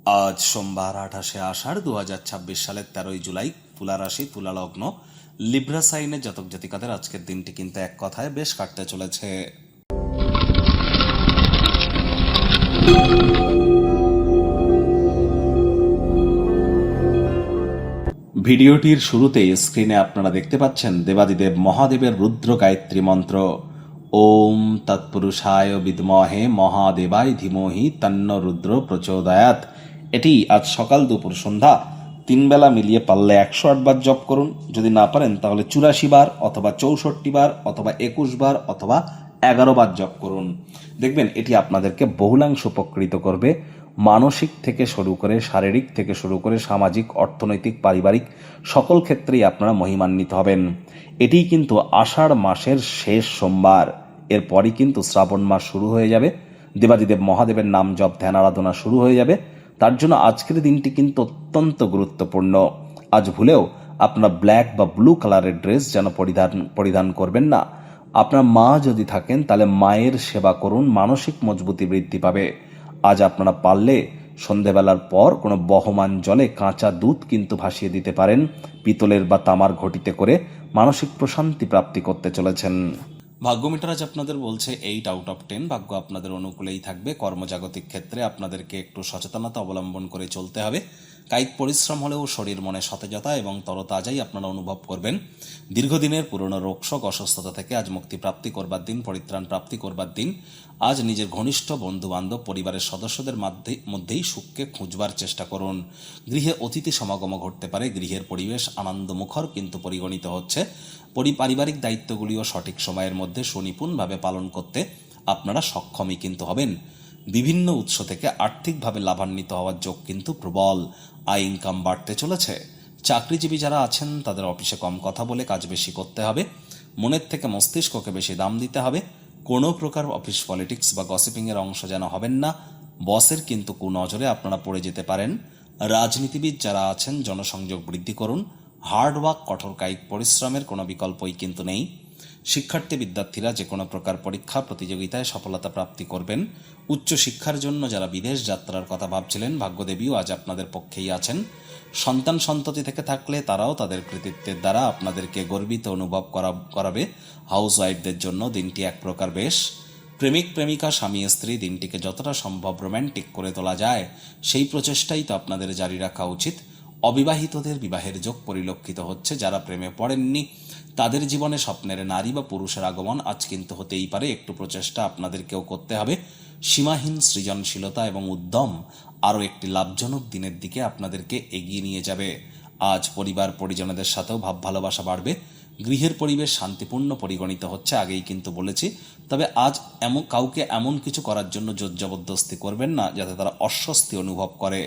আজ সোমবার 28শে আষাঢ় 2026 সালের 13ই জুলাই। তুলা রাশি, তুলা লগ্ন, লিব্রা সাইনে জাতক জাতিকাদের আজকের দিনটি কিন্তু এক কথায় বেশ কাটতে চলেছে। ভিডিওটির শুরুতেই স্ক্রিনে আপনারা দেখতে পাচ্ছেন দেবাদিদেব মহাদেবের রুদ্র গায়ত্রী মন্ত্র। ওম তৎপুরুষায় বিদ্মহে মহাদেবায় ধীমহি তন্ন রুদ্র প্রচোদয়াৎ। এটি আজ সকাল দুপুর সন্ধ্যা 3 বেলা মিলিয়ে পারলে 108 বার জপ করুন। যদি না পারেন তাহলে 84 বার অথবা 64 বার অথবা 21 বার অথবা 11 বার জপ করুন। দেখবেন এটি আপনাদেরকে বহুলাংশ উপকৃত করবে। মানসিক থেকে শুরু করে শারীরিক থেকে শুরু করে সামাজিক, অর্থনৈতিক, পারিবারিক সকল ক্ষেত্রেই আপনারা মহিমান্বিত হবেন। এটিই কিন্তু আষাঢ় মাসের শেষ সোমবার। এরপরই কিন্তু শ্রাবণ মাস শুরু হয়ে যাবে, দেবাদিদেব মহাদেবের নাম জপ ধ্যান আরাধনা শুরু হয়ে যাবে। তার জন্য আজকের দিনটি কিন্তু অত্যন্ত গুরুত্বপূর্ণ। আজ ভুলেও আপনারা ব্ল্যাক বা ব্লু কালারের ড্রেস যেন পরিধান করবেন না। আপনার মা যদি থাকেন তাহলে মায়ের সেবা করুন, মানসিক মজবুতি বৃদ্ধি পাবে। আজ আপনারা পারলে সন্ধেবেলার পর কোনো বহমান জলে কাঁচা দুধ কিন্তু ভাসিয়ে দিতে পারেন। পিতলের বা তামার ঘটিতে করে মানসিক প্রশান্তি প্রাপ্তি করতে চলেছেন। ভাগ্য মিটার আজ আপনাদের বলছে 8 আউট অফ 10। ভাগ্য আপনাদের অনুকূলেই থাকবে। কর্মজাগতিক ক্ষেত্রে আপনাদেরকে একটু সচেতনতা অবলম্বন করে চলতে হবে। কায়িক পরিশ্রম হলেও শরীর মনে সতেজতা এবং তরতাজাই আপনারা অনুভব করবেন। দীর্ঘদিনের পুরনো রোগশোক অসুস্থতা থেকে আজ মুক্তি প্রাপ্তি করবার দিন, পরিত্রাণ প্রাপ্তি করবার দিন। আজ নিজের ঘনিষ্ঠ বন্ধু বান্ধব পরিবারের সদস্যদের মধ্যেই সুখকে খুঁজবার চেষ্টা করুন। গৃহে অতিথি সমাগম ঘটতে পারে। গৃহের পরিবেশ আনন্দমুখর কিন্তু পরিগণিত হচ্ছে। পারিবারিক দায়িত্বগুলিও সঠিক সময়ের মধ্যে সুনিপুণভাবে পালন করতে আপনারা সক্ষমই কিন্তু হবেন। বিভিন্ন উৎস থেকে আর্থিকভাবে লাভান্বিত হওয়ার যোগ কিন্তু প্রবল। আয় ইনকাম বাড়তে চলেছে। চাকরিজীবী যারা আছেন তাদের অফিসে কম কথা বলে কাজ বেশি করতে হবে। মনের থেকে মস্তিষ্ককে বেশি দাম দিতে হবে। কোনো প্রকার অফিস পলিটিক্স বা গসিপিংয়ের অংশ যেন হবেন না। বসের কিন্তু কুনজরে আপনারা পড়ে যেতে পারেন। রাজনীতিবিদ যারা আছেন জনসংযোগ বৃদ্ধি করুন। হার্ডওয়ার্ক, কঠোর কায়িক পরিশ্রমের কোনো বিকল্পই কিন্তু নেই। শিক্ষার্থী বিদ্যার্থীরা যে কোনো প্রকার পরীক্ষা প্রতিযোগিতায় সফলতা প্রাপ্তি করবেন। উচ্চশিক্ষার জন্য যারা বিদেশ যাত্রার কথা ভাবছিলেন, ভাগ্যদেবীও আজ আপনাদের পক্ষেই আছেন। সন্তান সন্ততি থেকে থাকলে তারাও তাদের কৃতিত্বের দ্বারা আপনাদেরকে গর্বিত অনুভব করাবে। হাউস ওয়াইফদের জন্য দিনটি এক প্রকার বেশ। প্রেমিক প্রেমিকা, স্বামী স্ত্রী দিনটিকে যতটা সম্ভব রোম্যান্টিক করে তোলা যায় সেই প্রচেষ্টাই তো আপনাদের জারি রাখা উচিত। অবিবাহিতদের বিবাহের যোগ পরিলক্ষিত হচ্ছে। যারা প্রেমে পড়েননি তাদের জীবনে স্বপ্নের নারী বা পুরুষের আগমন আজ কিন্তু হতেই পারে। একটু প্রচেষ্টা আপনাদেরকেও করতে হবে। সীমাহীন সৃজনশীলতা এবং উদ্যম আরও একটি লাভজনক দিনের দিকে আপনাদেরকে এগিয়ে নিয়ে যাবে। আজ পরিবার পরিজনদের সাথেও ভাব ভালোবাসা বাড়বে। গৃহের পরিবেশ শান্তিপূর্ণ পরিগণিত হচ্ছে, আগেই কিন্তু বলেছি। তবে আজ কাউকে এমন কিছু করার জন্য জোর জবরদস্তি করবেন না যাতে তারা অস্বস্তি অনুভব করে।